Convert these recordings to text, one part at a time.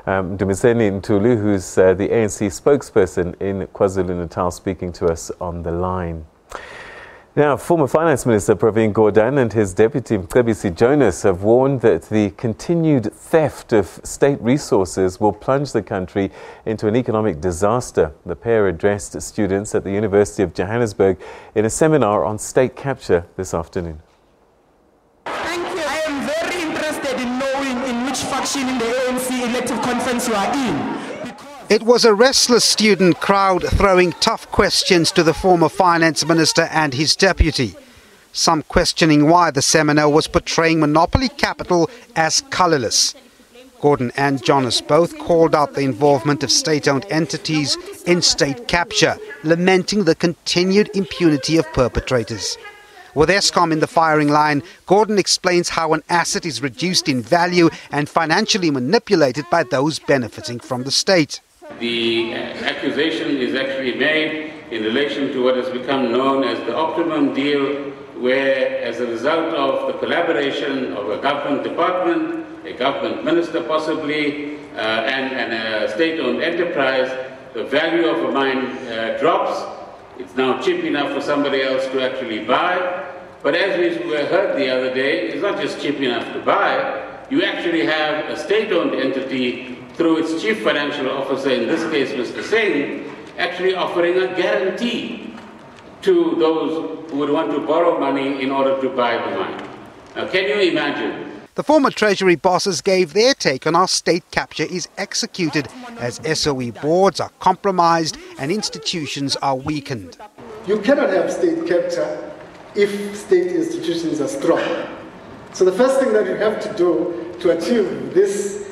Dumiseni Ntuli, who's the ANC spokesperson in KwaZulu-Natal, speaking to us on the line. Now, former Finance Minister Pravin Gordhan and his deputy Mcebisi Jonas have warned that the continued theft of state resources will plunge the country into an economic disaster. The pair addressed students at the University of Johannesburg in a seminar on state capture this afternoon. Thank you. I am very interested in knowing in which faction in the ANC elective conference you are in. It was a restless student crowd throwing tough questions to the former finance minister and his deputy. Some questioning why the seminar was portraying monopoly capital as colourless. Gordhan and Jonas both called out the involvement of state-owned entities in state capture, lamenting the continued impunity of perpetrators. With Eskom in the firing line, Gordhan explains how an asset is reduced in value and financially manipulated by those benefiting from the state. The accusation is actually made in relation to what has become known as the optimum deal, where as a result of the collaboration of a government department, a government minister possibly, and a state-owned enterprise, the value of a mine drops. It's now cheap enough for somebody else to actually buy. But as we heard the other day, it's not just cheap enough to buy. You actually have a state-owned entity through its chief financial officer, in this case Mr. Singh, actually offering a guarantee to those who would want to borrow money in order to buy the mine. Now, can you imagine? The former Treasury bosses gave their take on how state capture is executed as SOE boards are compromised and institutions are weakened. You cannot have state capture if state institutions are strong. So the first thing that you have to do to achieve this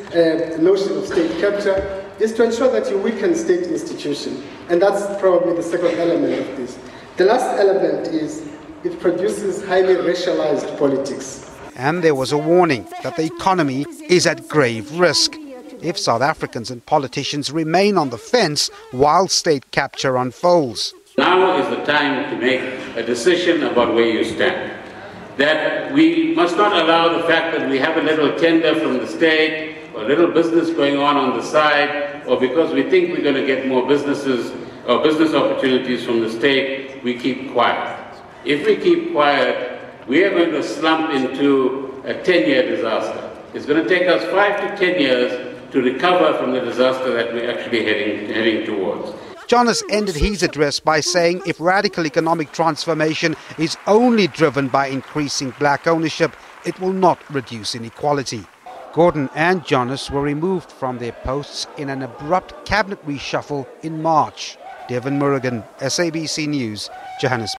notion of state capture is to ensure that you weaken state institutions. And that's probably the second element of this. The last element is it produces highly racialized politics. And there was a warning that the economy is at grave risk if South Africans and politicians remain on the fence while state capture unfolds. Now is the time to make a decision about where you stand. That we must not allow the fact that we have a little tender from the state, or a little business going on the side, or because we think we're going to get more businesses or business opportunities from the state, we keep quiet. If we keep quiet, we are going to slump into a 10-year disaster. It's going to take us 5 to 10 years to recover from the disaster that we're actually heading towards. Jonas ended his address by saying if radical economic transformation is only driven by increasing black ownership, it will not reduce inequality. Gordhan and Jonas were removed from their posts in an abrupt cabinet reshuffle in March. Devin Murrigan, SABC News, Johannesburg.